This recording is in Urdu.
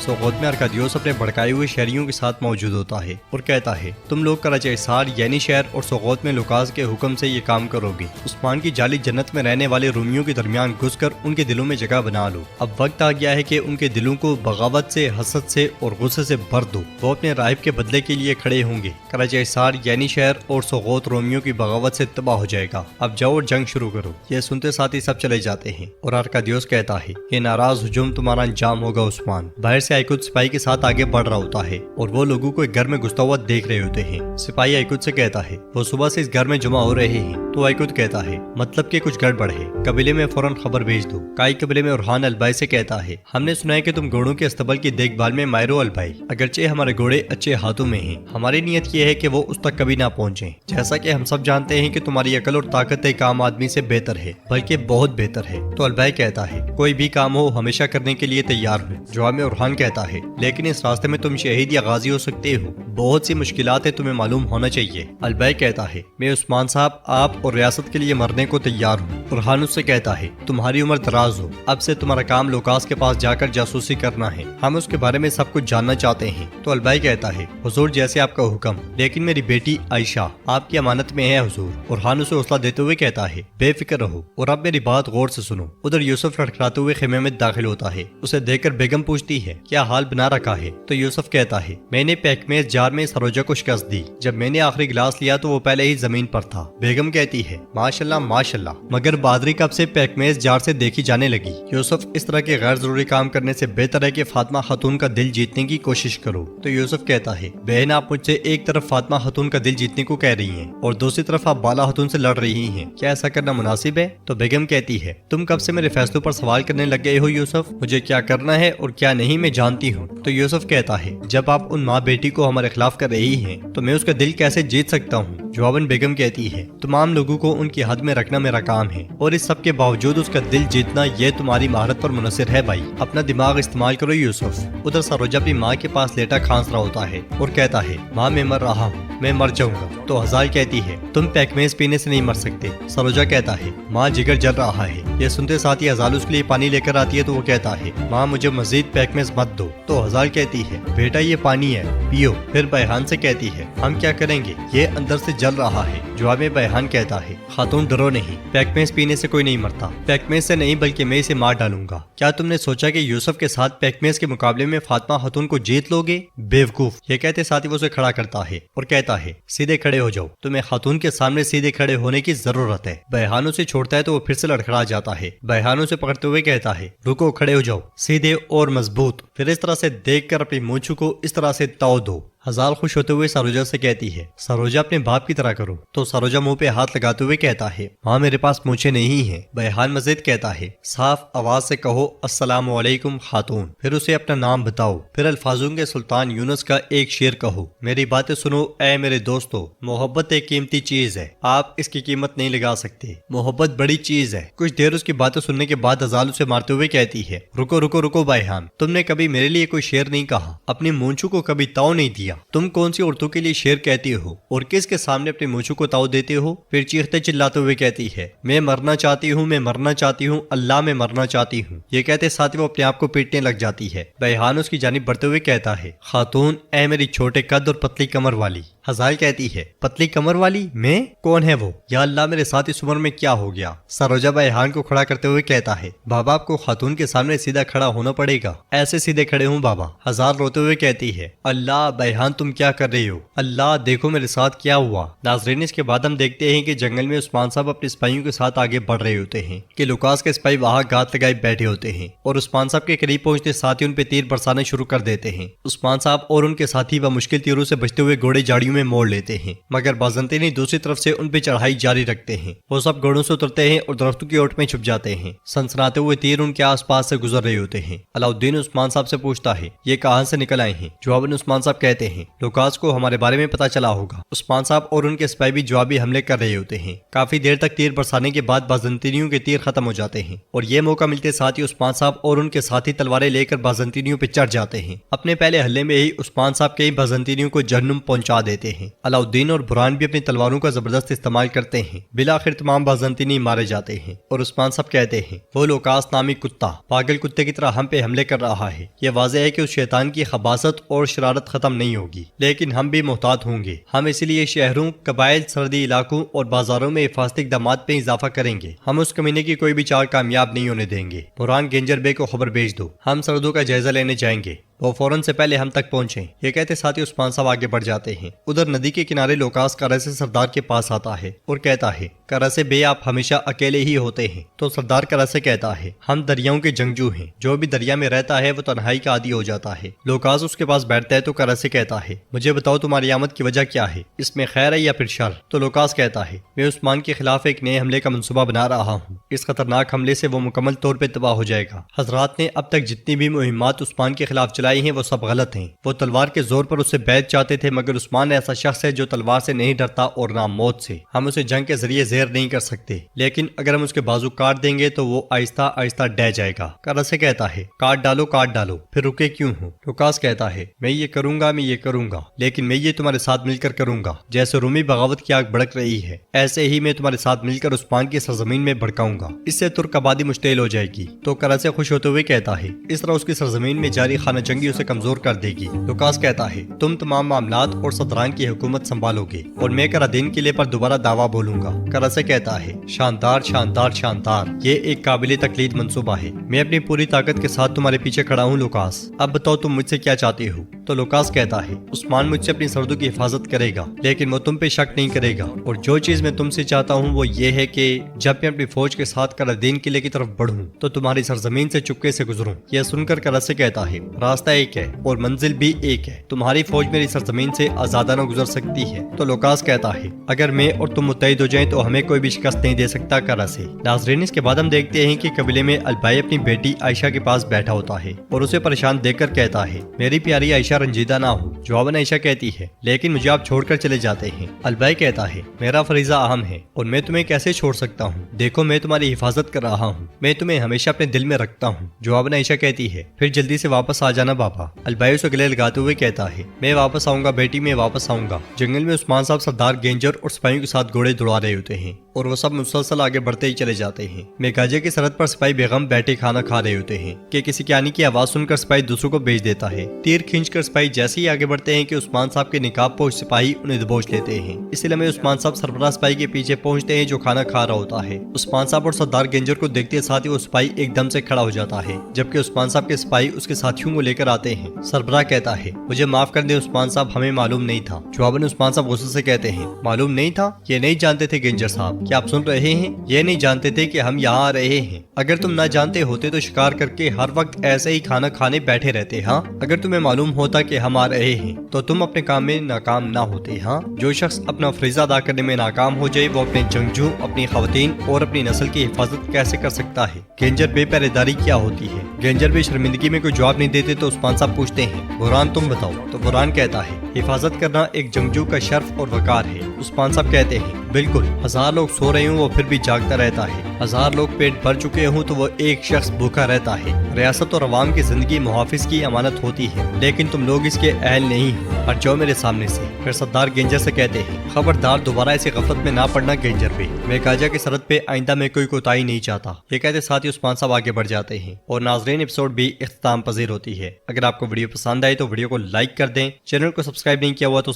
سوغوت میں ارکادیوس اپنے بھڑکائے ہوئے شہریوں کے ساتھ موجود ہوتا ہے اور کہتا ہے تم لوگ کراچی حصار یعنی شہر اور سوغوت میں لوکاس کے حکم سے یہ کام کرو گے۔ عثمان کی جعلی جنت میں رہنے والے رومیوں کے درمیان گھس کر ان کے دلوں میں جگہ بنا لو۔ اب وقت آ گیا ہے کہ ان کے دلوں کو بغاوت سے، حسد سے اور غصے سے بھر دو۔ وہ اپنے راہب کے بدلے کے لیے کھڑے ہوں گے۔ کراچی حصار یعنی شہر اور سوغوت رومیوں کی بغاوت سے تباہ ہو جائے گا۔ اب جاؤ اور جنگ شروع کرو۔ یہ سنتے ساتھ ہی سب چلے جاتے ہیں اور ارکادیوس کہتا ہے یہ ناراض ہجوم تمہارا انجام ہوگا عثمان۔ باہر سے آئیکوت سپاہی کے ساتھ آگے بڑھ رہا ہوتا ہے اور وہ لوگوں کو ایک گھر میں گھستا ہوا دیکھ رہے ہوتے ہیں۔ سپاہی آئیکوت سے کہتا ہے وہ صبح سے اس گھر میں جمع ہو رہے ہیں۔ تو آئیکوت کہتا ہے مطلب کہ کچھ گڑبڑ ہے، قبیلے میں فوراً خبر بھیج دو۔ کائی قبیلے میں ارحان البائی سے کہتا ہے ہم نے سنا ہے کہ تم گھوڑوں کے استبل کی دیکھ بھال میں ماہر ہو البائی۔ اگرچہ ہمارے گھوڑے اچھے ہاتھوں میں ہیں، ہماری نیت یہ ہے کہ وہ اس تک کبھی نہ پہنچیں۔ جیسا کہ ہم سب جانتے ہیں کہ تمہاری عقل اور طاقت ایک عام آدمی سے بہتر ہے، بلکہ بہت بہتر ہے۔ تو البائی کہتا ہے کوئی بھی کام ہو ہمیشہ کرنے کے لیے تیار ہوں۔ جواب میں ارحان کہتا ہے لیکن اس راستے میں تم شہید یا غازی ہو سکتے ہو، بہت سی مشکلات ہیں، تمہیں معلوم ہونا چاہیے۔ البائی کہتا ہے میں عثمان صاحب، آپ اور ریاست کے لیے مرنے کو تیار ہوں۔ ارحان اس سے کہتا ہے تمہاری عمر دراز ہو، اب سے تمہارا کام لوکاس کے پاس جا کر جاسوسی کرنا ہے، ہم اس کے بارے میں سب کچھ جاننا چاہتے ہیں۔ تو البائی کہتا ہے حضور جیسے آپ کا حکم، لیکن میری بیٹی عائشہ آپ کی امانت میں ہے حضور۔ ارحان اسے حوصلہ دیتے ہوئے کہتا ہے بے فکر رہو اور اب میری بات غور سے سنو۔ ادھر یوسف لڑکھڑاتے ہوئے خیمے میں داخل ہوتا ہے۔ اسے دیکھ کر بیگم پوچھتی ہے کیا حال بنا رکھا ہے؟ تو یوسف کہتا ہے میں نے پیکمیز جار میں سروجہ کو شکست دی، جب میں نے آخری گلاس لیا تو وہ پہلے ہی زمین پر تھا۔ بیگم کہتی ہے ماشاءاللہ ماشاءاللہ، مگر بہادری کب سے پیکمیز جار سے دیکھی جانے لگی؟ یوسف اس طرح کے غیر ضروری کام کرنے سے بہتر ہے کہ فاطمہ خاتون کا دل جیتنے کی کوشش کرو۔ تو یوسف کہتا ہے بہن آپ مجھ سے ایک طرف فاطمہ خاتون کا دل جیتنے کو کہہ رہی ہیں اور دوسری طرف آپ بالا خاتون سے لڑ رہی ہیں، کیا ایسا کرنا مناسب ہے؟ تو بیگم کہتی ہے تم کب سے میرے فیصلوں پر سوال کرنے لگ گئے ہو یوسف، مجھے کیا کرنا ہے اور کیا نہیں میں جانتی ہوں۔ تو یوسف کہتا ہے جب آپ ان ماں بیٹی کو ہمارے خلاف کر رہی ہیں تو میں اس کا دل کیسے جیت سکتا ہوں؟ جواباً بیگم کہتی ہے تمام لوگوں کو ان کی حد میں رکھنا میرا کام ہے اور اس سب کے باوجود اس کا دل جیتنا یہ تمہاری مہارت پر منحصر ہے بھائی، اپنا دماغ استعمال کرو یوسف۔ ادھر سروجہ اپنی ماں کے پاس لیٹا کھانس رہا ہوتا ہے اور کہتا ہے ماں میں مر رہا ہوں، میں مر جاؤں گا۔ تو ہزال کہتی ہے تم پیکمیز پینے سے نہیں مر سکتے۔ سروجہ کہتا ہے ماں جگر جل رہا ہے۔ یہ سنتے ساتھ ہی ہزال اس کے لیے پانی لے کر آتی ہے تو وہ کہتا ہے ماں مجھے مزید پیکمیز مت دو۔ تو ہزال کہتی ہے بیٹا یہ پانی ہے پیو۔ پھر بیحان سے کہتی ہے ہم کیا کریں گے، یہ اندر سے جل رہا ہے۔ جواب میں بیحان کہتا ہے خاتون ڈرو نہیں، پیکمیز پینے سے کوئی نہیں مرتا، پیکمیز سے نہیں بلکہ میں اسے مار ڈالوں گا۔ کیا تم نے سوچا کہ یوسف کے ساتھ پیکمیز کے مقابلے میں فاطمہ خاتون کو جیت لو گے؟ بیوقوف۔ یہ کہتے ساتھ ہی وہ اسے کھڑا کرتا ہے اور کہتا ہے سیدھے کھڑے ہو جاؤ، تمہیں خاتون کے سامنے سیدھے کھڑے ہونے کی ضرورت ہے۔ بیحان اسے چھوڑتا ہے تو وہ پھر سے لڑکھڑا جاتا ہے۔ بیحان اسے پکڑتے ہوئے کہتا ہے رکو، کھڑے ہو جاؤ، سیدھے اور مضبوط۔ پھر اس طرح سے دیکھ کر اپنی مونچھوں کو اس طرح سے تاؤ دو۔ ہزال خوش ہوتے ہوئے سروجہ سے کہتی ہے سروجہ اپنے باپ کی طرح کرو۔ تو سروجہ منہ پہ ہاتھ لگاتے ہوئے کہتا ہے ماں میرے پاس مونچھیں نہیں ہیں۔ بیحان مزید کہتا ہے صاف آواز سے کہو السلام علیکم خاتون، پھر اسے اپنا نام بتاؤ، پھر الفاظوں کے سلطان یونس کا ایک شعر کہو، میری باتیں سنو اے میرے دوستو، محبت ایک قیمتی چیز ہے، آپ اس کی قیمت نہیں لگا سکتے، محبت بڑی چیز ہے۔ کچھ دیر اس کی باتیں سننے کے بعد ہزال اسے مارتے ہوئے کہتی ہے رکو رکو رکو بیحان، تم نے کبھی میرے لیے کوئی شعر نہیں کہا، اپنی مونچھوں کو کبھی تاؤ نہیں دیا، تم کون سی عورتوں کے لیے شعر کہتی ہو اور کس کے سامنے اپنی مونچھوں کو تاؤ دیتے ہو؟ پھر چیختے چلاتے ہوئے کہتی ہے میں مرنا چاہتی ہوں، میں مرنا چاہتی ہوں، اللہ میں مرنا چاہتی ہوں۔ یہ کہتے ساتھ ہی وہ اپنے آپ کو پیٹنے لگ جاتی ہے۔ بیحان اس کی جانب بڑھتے ہوئے کہتا ہے خاتون اے میری چھوٹے قد اور پتلی کمر والی۔ ہزال کہتی ہے پتلی کمر والی میں؟ کون ہے وہ؟ یا اللہ میرے ساتھ اس عمر میں کیا ہو گیا؟ سروجہ بیحان کو کھڑا کرتے ہوئے کہتا ہے بابا آپ کو خاتون کے سامنے سیدھا کھڑا ہونا پڑے گا، ایسے سیدھے کھڑے ہوں بابا۔ ہزال روتے ہوئے کہتی ہے اللہ بیحان تم کیا کر رہی ہو، اللہ دیکھو میرے ساتھ کیا ہوا۔ ناظرین اس کے بعد ہم دیکھتے ہیں کہ جنگل میں عثمان صاحب اپنے سپاہیوں کے ساتھ آگے بڑھ رہے ہوتے ہیں کہ لوکاس کے سپاہی وہاں گات لگائے بیٹھے ہوتے ہیں اور عثمان صاحب کے قریب پہنچتے ساتھ ہی ان پہ تیر برسانے شروع کر دیتے ہیں۔ عثمان صاحب اور ان کے ساتھی بمشکل تیروں سے بچتے ہوئے گھوڑے جاڑیوں میں موڑ لیتے ہیں، مگر بازنطینی دوسری طرف سے ان پہ چڑھائی جاری رکھتے ہیں۔ وہ سب گھوڑوں سے اترتے ہیں اور درختوں کی اوٹ میں چھپ جاتے ہیں۔ سنسناتے ہوئے تیر ان کے آس پاس سے گزر رہے ہوتے ہیں۔ علاؤالدین عثمان صاحب سے پوچھتا ہے یہ کہاں سے نکل آئے ہیں؟ جواباً عثمان صاحب کہتے کہتے ہیں لوکاس کو ہمارے بارے میں پتا چلا ہوگا۔ عثمان صاحب اور ان کے سپاہی بھی جوابی حملے کر رہے ہوتے ہیں۔ کافی دیر تک تیر برسانے کے بعد بازنطینیوں کے تیر ختم ہو جاتے ہیں اور یہ موقع ملتے ساتھ ہی عثمان صاحب اور ان کے ساتھی تلواریں لے کر بازنطینیوں پہ چڑھ جاتے ہیں۔ اپنے پہلے حملے میں ہی عثمان صاحب کئی بازنطینیوں کو جہنم پہنچا دیتے ہیں۔ علاؤالدین اور برہان بھی اپنی تلواروں کا زبردست استعمال کرتے ہیں۔ بالآخر تمام بازنطینی مارے جاتے ہیں اور عثمان صاحب کہتے ہیں وہ لوکاس نامی کتا پاگل کتے کی طرح ہم پہ حملے کر رہا ہے۔ یہ واضح ہے کہ اس شیطان کی خباثت اور شرارت ختم نہیں ہوگی، لیکن ہم بھی محتاط ہوں گے۔ ہم اسی لیے شہروں، قبائل، سرحدی علاقوں اور بازاروں میں حفاظتی اقدامات پہ اضافہ کریں گے۔ ہم اس کمینے کی کوئی بھی چال کامیاب نہیں ہونے دیں گے۔ برہان گینجر بے کو خبر بھیج دو، ہم سرحدوں کا جائزہ لینے جائیں گے، وہ فوراً سے پہلے ہم تک پہنچیں۔ یہ کہتے ساتھ ہی عثمان صاحب آگے بڑھ جاتے ہیں۔ ادھر ندی کے کنارے لوکاس کراسے سردار کے پاس آتا ہے اور کہتا ہے کراسے بے آپ ہمیشہ اکیلے ہی ہوتے ہیں؟ تو سردار کراسے کہتا ہے ہم دریاؤں کے جنگجو ہیں، جو بھی دریا میں رہتا ہے وہ تنہائی کا عادی ہو جاتا ہے۔ لوکاس اس کے پاس بیٹھتا ہے تو کراسے کہتا ہے مجھے بتاؤ تمہاری آمد کی وجہ کیا ہے، اس میں خیر ہے یا پھر شر؟ تو لوکاس کہتا ہے میں عثمان کے خلاف ایک نئے حملے کا منصوبہ بنا رہا ہوں۔ اس خطرناک حملے سے وہ مکمل طور پہ تباہ ہو جائے گا۔ حضرات نے اب تک جتنی بھی مہمات عثمان کے خلاف چلائی ہیں وہ سب غلط ہیں۔ وہ تلوار کے زور پر اس سے بیعت چاہتے تھے، مگر عثمان ایسا شخص ہے جو تلوار سے نہیں ڈرتا اور نہ موت سے۔ ہم اسے جنگ کے ذریعے زہر نہیں کر سکتے، لیکن اگر ہم اس کے بازو کاٹ دیں گے تو وہ آہستہ آہستہ ڈہ جائے گا۔ کراسے کہتا ہے کاٹ ڈالو کاٹ ڈالو، پھر رکے کیوں ہو؟ لوکاس کہتا ہے میں یہ کروں گا، لیکن میں یہ تمہارے ساتھ مل کر کروں گا۔ جیسے رومی بغاوت کی آگ بھڑک رہی ہے، ایسے ہی میں تمہارے ساتھ مل کر عثمان کی سرزمین میں بھڑکاؤں گا۔ اس سے ترک آبادی مشتعل ہو جائے گی۔ تو کراسے خوش ہوتے ہوئے کہتا ہے اس طرح اس کی سرزمین میں جاری خانہ جنگی اسے کمزور کر دے گی۔ لوکاس کہتا ہے تم تمام معاملات اور صدران کی حکومت سنبھالو گے اور میں کرادین قلعے پر دوبارہ دعویٰ بولوں گا۔ کراسے کہتا ہے شاندار شاندار شاندار، یہ ایک قابل تقلید منصوبہ ہے۔ میں اپنی پوری طاقت کے ساتھ تمہارے پیچھے کھڑا ہوں لوکاس، اب بتاؤ تم مجھ سے کیا چاہتے ہو؟ تو لوکاس کہتا ہے عثمان مجھ سے اپنی سرحدوں کی حفاظت کرے گا، لیکن وہ تم پہ شک نہیں کرے گا، اور جو چیز میں تم سے چاہتا ہوں وہ یہ ہے کہ جب میں اپنی فوج کے ساتھ کرادین قلعے کی طرف بڑھوں تو تمہاری سرزمین سے چپکے سے گزروں۔ یہ سن کر کراسے کہتا ہے راستہ ایک ہے اور منزل بھی ایک ہے، تمہاری فوج میری سرزمین سے آزادانہ گزر سکتی ہے۔ تو لوکاس کہتا ہے اگر میں اور تم متحد ہو جائیں تو ہمیں کوئی بھی شکست نہیں دے سکتا کراسے۔ ناظرین اس کے بعد ہم دیکھتے ہیں کہ قبیلے میں البائی اپنی بیٹی عائشہ کے پاس بیٹھا ہوتا ہے اور اسے پریشان دیکھ کر کہتا ہے میری پیاری عائشہ رنجیدہ نہ ہو۔ جواباً عائشہ کہتی ہے لیکن مجھے آپ چھوڑ کر چلے جاتے ہیں۔ البائی کہتا ہے میرا فریضہ اہم ہے اور میں تمہیں کیسے چھوڑ سکتا ہوں؟ دیکھو میں تمہاری حفاظت کر رہا ہوں، میں تمہیں ہمیشہ اپنے دل میں رکھتا ہوں۔ جواباً عائشہ کہتی ہے پھر جلدی سے واپس آ جانا بابا۔ البائی اسے گلے لگاتے ہوئے کہتا ہے میں واپس آؤں گا بیٹی، میں واپس آؤں گا۔ جنگل میں عثمان صاحب سردار گینجر اور سپاہیوں کے ساتھ گھوڑے دوڑا رہے ہوتے ہیں اور وہ سب مسلسل آگے بڑھتے ہی چلے جاتے ہیں۔ میگاجے کی سرحد پر سپاہی بیگم بیٹھے کھانا کھا رہے ہوتے ہیں کہ کسی کے آنے کی آواز سن کر سپاہی دوسروں کو بھیج دیتا ہے۔ تیر کھینچ کر سپاہی جیسے ہی آگے بڑھتے ہیں کہ عثمان صاحب کے نقاب پوش سپاہی انہیں دبوچ لیتے ہیں۔ اس لیے میں عثمان صاحب سربراہ سپاہی کے پیچھے پہنچتے ہیں جو کھانا کھا رہا ہوتا ہے۔ عثمان صاحب اور سردار گینجر کو دیکھتے ساتھ ہی وہ سپاہی ایک دم سے کھڑا ہو جاتا ہے، جبکہ عثمان صاحب کے سپاہی اس کے ساتھیوں کو لے کر آتے ہیں۔ سربراہ کہتا ہے مجھے معاف کر دیں عثمان صاحب، ہمیں معلوم نہیں تھا۔ جواباً عثمان صاحب غصے سے کہتے ہیں معلوم نہیں تھا؟ یہ نہیں جانتے تھے گینجر صاحب؟ کیا آپ سن رہے ہیں؟ یہ نہیں جانتے تھے کہ ہم یہاں آ رہے ہیں؟ اگر تم نہ جانتے ہوتے تو شکار کر کے ہر وقت ایسے ہی کھانا کھانے بیٹھے رہتے؟ ہاں اگر تمہیں معلوم ہوتا کہ ہم آ رہے ہیں تو تم اپنے کام میں ناکام نہ ہوتے؟ ہاں جو شخص اپنا فریضہ ادا کرنے میں ناکام ہو جائے وہ اپنے جنگجو، اپنی خواتین اور اپنی نسل کی حفاظت کیسے کر سکتا ہے؟ گینجر بے پہرے داری کیا ہوتی ہے؟ گینجر بے شرمندگی میں کوئی جواب نہیں دیتے تو عثمان صاحب پوچھتے ہیں برہان تم بتاؤ؟ تو برہان کہتا ہے حفاظت کرنا ایک جنگجو کا شرف اور وقار ہے۔ عثمان صاحب کہتے ہیں بالکل، ہزار لوگ سو رہے ہوں وہ پھر بھی جاگتا رہتا ہے، ہزار لوگ پیٹ بھر چکے ہوں تو وہ ایک شخص بھوکا رہتا ہے۔ ریاست اور عوام کی زندگی محافظ کی امانت ہوتی ہے، لیکن تم لوگ اس کے اہل نہیں ہو، ہٹ جاؤ میرے سامنے سے۔ پھر سردار گینجر سے کہتے ہیں خبردار دوبارہ ایسی غفلت میں نہ پڑنا گینجر پہ، میں کاجا کی سرحد پہ آئندہ میں کوئی کوتاہی نہیں چاہتا۔ یہ کہتے ساتھ ہی عثمان صاحب آگے بڑھ جاتے ہیں اور ناظرین ایپیسوڈ بھی اختتام پذیر ہوتی ہے۔ اگر آپ کو ویڈیو پسند آئے تو ویڈیو کو لائک کر دیں، چینل کو سبسکرائب نہیں کیا ہوا تو